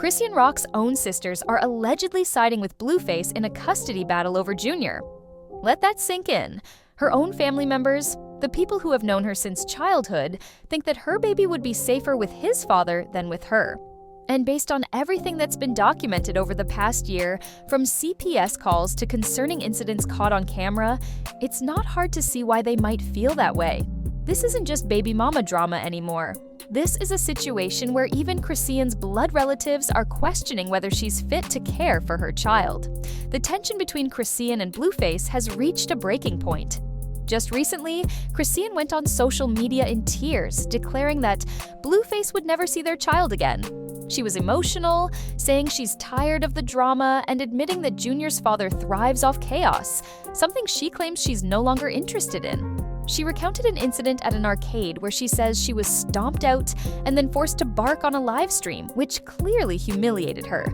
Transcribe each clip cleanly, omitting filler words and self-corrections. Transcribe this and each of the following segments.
Chrisean Rock's own sisters are allegedly siding with Blueface in a custody battle over Junior. Let that sink in. Her own family members, the people who have known her since childhood, think that her baby would be safer with his father than with her. And based on everything that's been documented over the past year, from CPS calls to concerning incidents caught on camera, it's not hard to see why they might feel that way. This isn't just baby mama drama anymore. This is a situation where even Chrisean's blood relatives are questioning whether she's fit to care for her child. The tension between Chrisean and Blueface has reached a breaking point. Just recently, Chrisean went on social media in tears, declaring that Blueface would never see their child again. She was emotional, saying she's tired of the drama and admitting that Junior's father thrives off chaos, something she claims she's no longer interested in. She recounted an incident at an arcade where she says she was stomped out and then forced to bark on a live stream, which clearly humiliated her.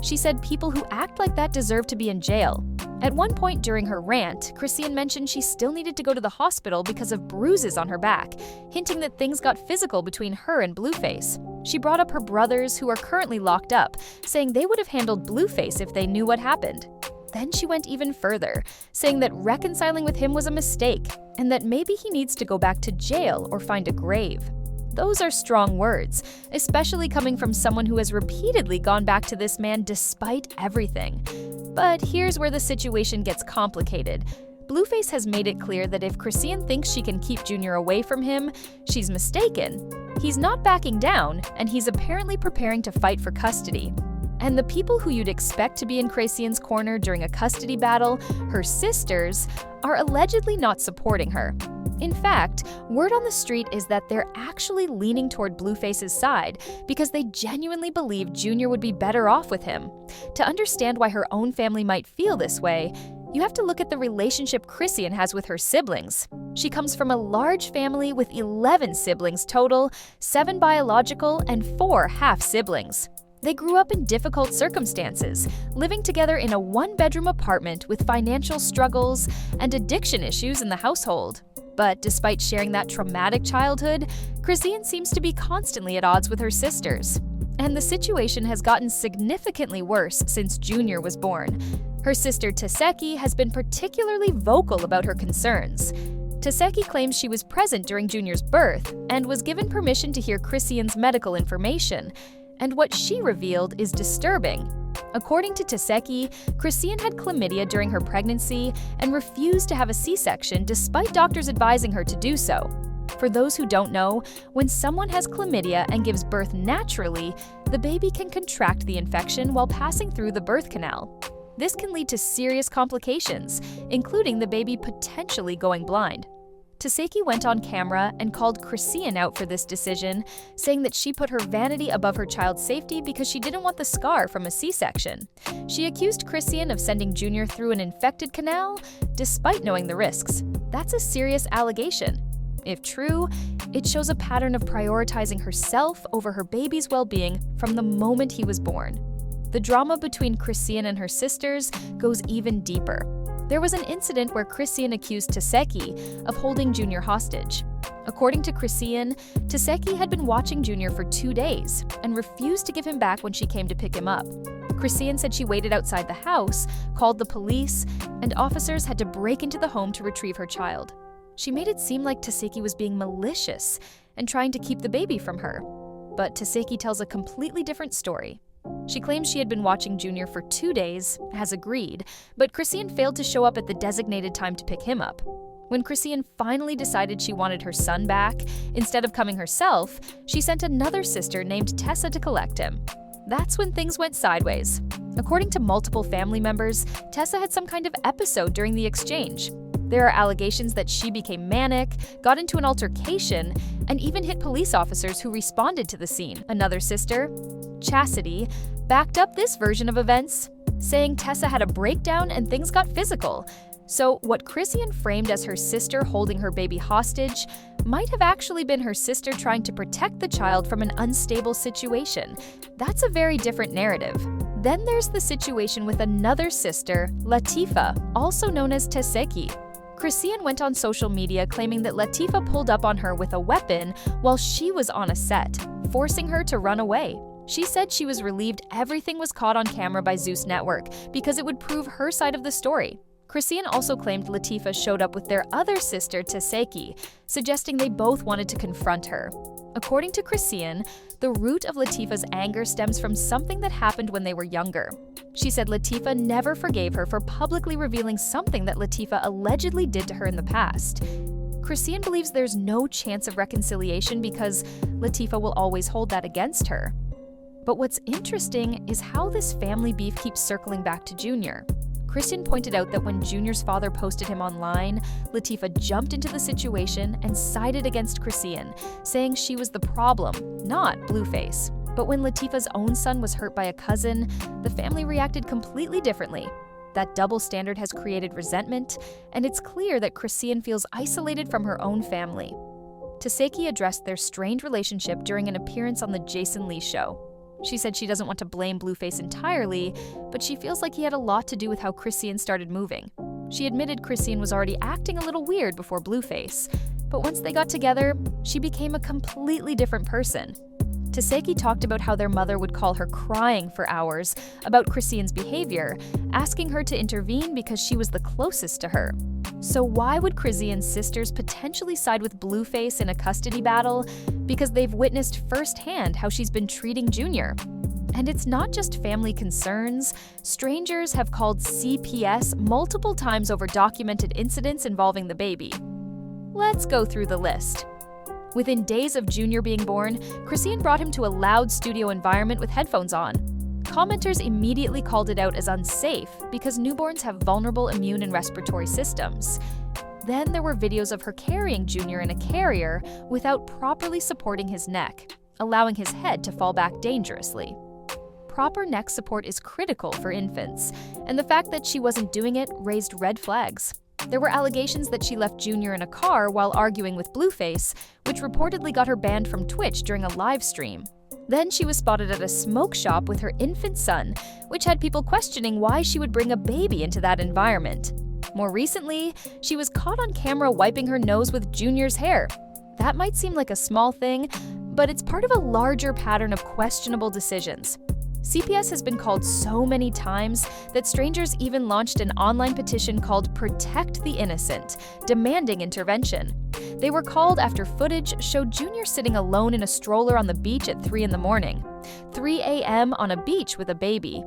She said people who act like that deserve to be in jail. At one point during her rant, Chrisean mentioned she still needed to go to the hospital because of bruises on her back, hinting that things got physical between her and Blueface. She brought up her brothers, who are currently locked up, saying they would have handled Blueface if they knew what happened. Then she went even further, saying that reconciling with him was a mistake, and that maybe he needs to go back to jail or find a grave. Those are strong words, especially coming from someone who has repeatedly gone back to this man despite everything. But here's where the situation gets complicated. Blueface has made it clear that if Chrisean thinks she can keep Junior away from him, she's mistaken. He's not backing down, and he's apparently preparing to fight for custody. And the people who you'd expect to be in Chrisean's corner during a custody battle, her sisters, are allegedly not supporting her. In fact, word on the street is that they're actually leaning toward Blueface's side because they genuinely believe Junior would be better off with him. To understand why her own family might feel this way, you have to look at the relationship Chrisean has with her siblings. She comes from a large family with 11 siblings total, 7 biological and 4 half-siblings. They grew up in difficult circumstances, living together in a one-bedroom apartment with financial struggles and addiction issues in the household. But despite sharing that traumatic childhood, Chrisean seems to be constantly at odds with her sisters. And the situation has gotten significantly worse since Junior was born. Her sister Tesehki has been particularly vocal about her concerns. Tesehki claims she was present during Junior's birth and was given permission to hear Chrisean's medical information. And what she revealed is disturbing. According to Tesehki, Chrisean had chlamydia during her pregnancy and refused to have a C-section despite doctors advising her to do so. For those who don't know, when someone has chlamydia and gives birth naturally, the baby can contract the infection while passing through the birth canal. This can lead to serious complications, including the baby potentially going blind. Tesehki went on camera and called Chrisean out for this decision, saying that she put her vanity above her child's safety because she didn't want the scar from a C-section. She accused Chrisean of sending Junior through an infected canal, despite knowing the risks. That's a serious allegation. If true, it shows a pattern of prioritizing herself over her baby's well-being from the moment he was born. The drama between Chrisean and her sisters goes even deeper. There was an incident where Chrisean accused Tesehki of holding Junior hostage. According to Chrisean, Tesehki had been watching Junior for 2 days and refused to give him back when she came to pick him up. Chrisean said she waited outside the house, called the police, and officers had to break into the home to retrieve her child. She made it seem like Tesehki was being malicious and trying to keep the baby from her. But Tesehki tells a completely different story. She claims she had been watching Junior for 2 days, as agreed, but Chrisean failed to show up at the designated time to pick him up. When Chrisean finally decided she wanted her son back, instead of coming herself, she sent another sister named Tessa to collect him. That's when things went sideways. According to multiple family members, Tessa had some kind of episode during the exchange. There are allegations that she became manic, got into an altercation, and even hit police officers who responded to the scene. Another sister, Chastity, backed up this version of events, saying Tessa had a breakdown and things got physical. So what Chrisean framed as her sister holding her baby hostage might have actually been her sister trying to protect the child from an unstable situation. That's a very different narrative. Then there's the situation with another sister, Latifa, also known as Tesehki. Chrisean went on social media claiming that Latifa pulled up on her with a weapon while she was on a set, forcing her to run away. She said she was relieved everything was caught on camera by Zeus Network because it would prove her side of the story. Chrisean also claimed Latifah showed up with their other sister, Tesehki, suggesting they both wanted to confront her. According to Chrisean, the root of Latifah's anger stems from something that happened when they were younger. She said Latifah never forgave her for publicly revealing something that Latifah allegedly did to her in the past. Chrisean believes there's no chance of reconciliation because Latifah will always hold that against her. But what's interesting is how this family beef keeps circling back to Junior. Chrisean pointed out that when Junior's father posted him online, Latifah jumped into the situation and sided against Chrisean, saying she was the problem, not Blueface. But when Latifah's own son was hurt by a cousin, the family reacted completely differently. That double standard has created resentment, and it's clear that Chrisean feels isolated from her own family. Tesehki addressed their strained relationship during an appearance on the Jason Lee show. She said she doesn't want to blame Blueface entirely, but she feels like he had a lot to do with how Chrisean started moving. She admitted Chrisean was already acting a little weird before Blueface, but once they got together, she became a completely different person. Tesehki talked about how their mother would call her crying for hours about Chrisean's behavior, asking her to intervene because she was the closest to her. So why would Chrisean's sisters potentially side with Blueface in a custody battle? Because they've witnessed firsthand how she's been treating Junior. And it's not just family concerns. Strangers have called CPS multiple times over documented incidents involving the baby. Let's go through the list. Within days of Junior being born, Chrisean brought him to a loud studio environment with headphones on. Commenters immediately called it out as unsafe because newborns have vulnerable immune and respiratory systems. Then there were videos of her carrying Junior in a carrier without properly supporting his neck, allowing his head to fall back dangerously. Proper neck support is critical for infants, and the fact that she wasn't doing it raised red flags. There were allegations that she left Junior in a car while arguing with Blueface, which reportedly got her banned from Twitch during a live stream. Then she was spotted at a smoke shop with her infant son, which had people questioning why she would bring a baby into that environment. More recently, she was caught on camera wiping her nose with Junior's hair. That might seem like a small thing, but it's part of a larger pattern of questionable decisions. CPS has been called so many times that strangers even launched an online petition called Protect the Innocent, demanding intervention. They were called after footage showed Junior sitting alone in a stroller on the beach at 3 in the morning. 3 a.m. on a beach with a baby.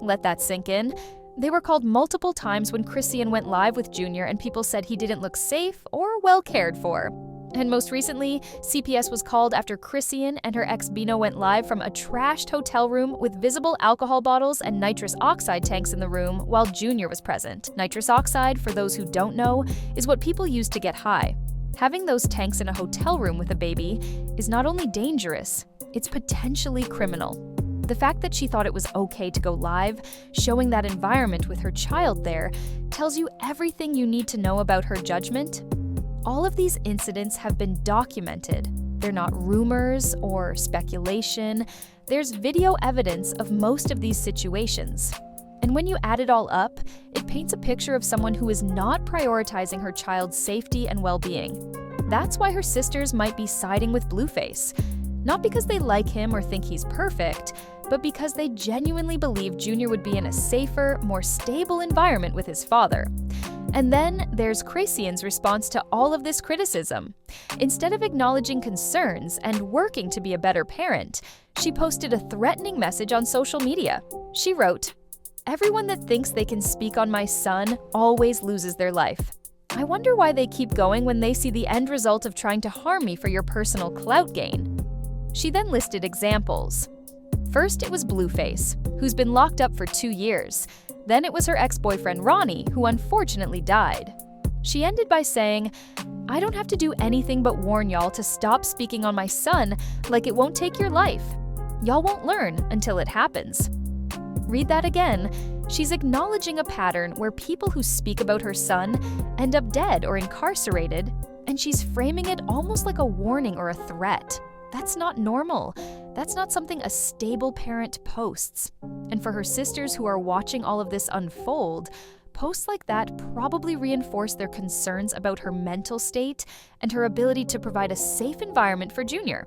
Let that sink in. They were called multiple times when Chrisean went live with Junior and people said he didn't look safe or well cared for. And most recently, CPS was called after Chrisean and her ex Bino went live from a trashed hotel room with visible alcohol bottles and nitrous oxide tanks in the room while Junior was present. Nitrous oxide, for those who don't know, is what people use to get high. Having those tanks in a hotel room with a baby is not only dangerous, it's potentially criminal. The fact that she thought it was okay to go live, showing that environment with her child there, tells you everything you need to know about her judgment. All of these incidents have been documented. They're not rumors or speculation. There's video evidence of most of these situations. And when you add it all up, it paints a picture of someone who is not prioritizing her child's safety and well-being. That's why her sisters might be siding with Blueface. Not because they like him or think he's perfect, but because they genuinely believe Junior would be in a safer, more stable environment with his father. And then there's Chrisean's response to all of this criticism. Instead of acknowledging concerns and working to be a better parent, she posted a threatening message on social media. She wrote, "Everyone that thinks they can speak on my son always loses their life. I wonder why they keep going when they see the end result of trying to harm me for your personal clout gain." She then listed examples. First, it was Blueface, who's been locked up for 2 years. Then it was her ex-boyfriend Ronnie, who unfortunately died. She ended by saying, "I don't have to do anything but warn y'all to stop speaking on my son like it won't take your life. Y'all won't learn until it happens." Read that again. She's acknowledging a pattern where people who speak about her son end up dead or incarcerated, and she's framing it almost like a warning or a threat. That's not normal. That's not something a stable parent posts. And for her sisters who are watching all of this unfold, posts like that probably reinforce their concerns about her mental state and her ability to provide a safe environment for Junior.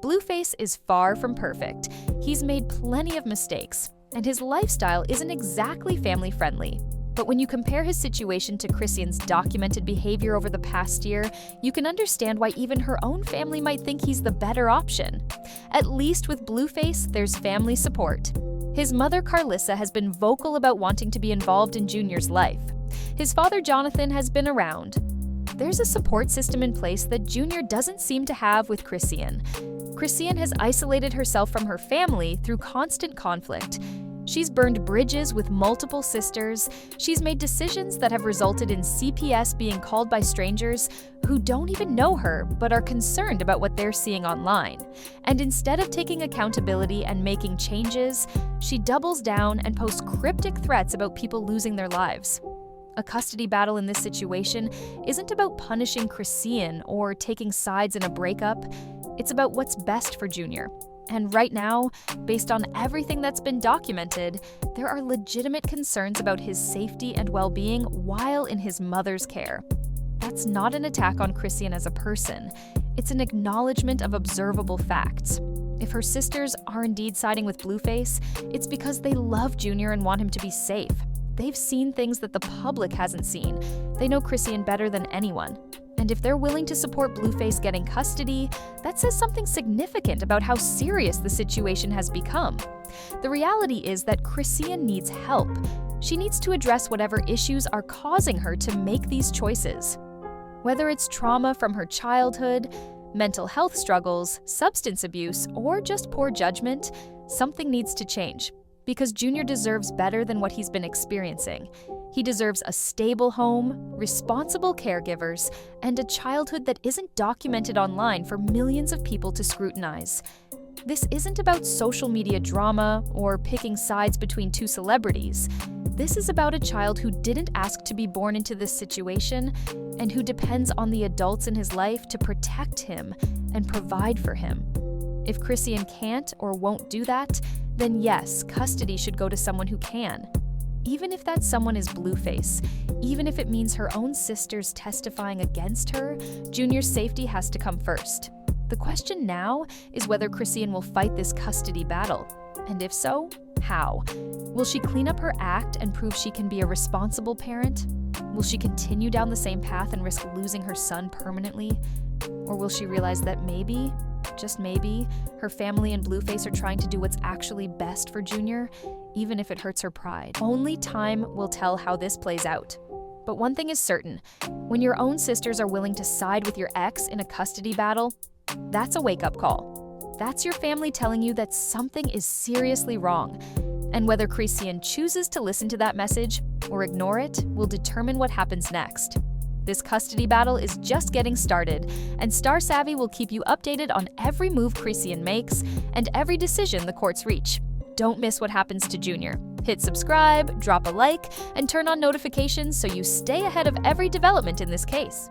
Blueface is far from perfect. He's made plenty of mistakes, and his lifestyle isn't exactly family-friendly. But when you compare his situation to Chrisean's documented behavior over the past year, you can understand why even her own family might think he's the better option. At least with Blueface, there's family support. His mother, Carlissa, has been vocal about wanting to be involved in Junior's life. His father, Jonathan, has been around. There's a support system in place that Junior doesn't seem to have with Chrisean. Chrisean has isolated herself from her family through constant conflict. She's burned bridges with multiple sisters. She's made decisions that have resulted in CPS being called by strangers who don't even know her but are concerned about what they're seeing online. And instead of taking accountability and making changes, she doubles down and posts cryptic threats about people losing their lives. A custody battle in this situation isn't about punishing Chrisean or taking sides in a breakup. It's about what's best for Junior. And right now, based on everything that's been documented, there are legitimate concerns about his safety and well-being while in his mother's care. That's not an attack on Chrisean as a person. It's an acknowledgement of observable facts. If her sisters are indeed siding with Blueface, it's because they love Junior and want him to be safe. They've seen things that the public hasn't seen. They know Chrisean better than anyone. And if they're willing to support Blueface getting custody, that says something significant about how serious the situation has become. The reality is that Chrisean needs help. She needs to address whatever issues are causing her to make these choices. Whether it's trauma from her childhood, mental health struggles, substance abuse, or just poor judgment, something needs to change. Because Junior deserves better than what he's been experiencing. He deserves a stable home, responsible caregivers, and a childhood that isn't documented online for millions of people to scrutinize. This isn't about social media drama or picking sides between two celebrities. This is about a child who didn't ask to be born into this situation and who depends on the adults in his life to protect him and provide for him. If Chrisean can't or won't do that, then yes, custody should go to someone who can. Even if that someone is Blueface, even if it means her own sisters testifying against her, Junior's safety has to come first. The question now is whether Chrisean will fight this custody battle. And if so, how? Will she clean up her act and prove she can be a responsible parent? Will she continue down the same path and risk losing her son permanently? Or will she realize that maybe, just maybe, her family and Blueface are trying to do what's actually best for Junior, even if it hurts her pride? Only time will tell how this plays out. But one thing is certain, when your own sisters are willing to side with your ex in a custody battle, that's a wake-up call. That's your family telling you that something is seriously wrong. And whether Chrisean chooses to listen to that message or ignore it will determine what happens next. This custody battle is just getting started, and Star Savvy will keep you updated on every move Chrisean makes and every decision the courts reach. Don't miss what happens to Junior. Hit subscribe, drop a like, and turn on notifications so you stay ahead of every development in this case.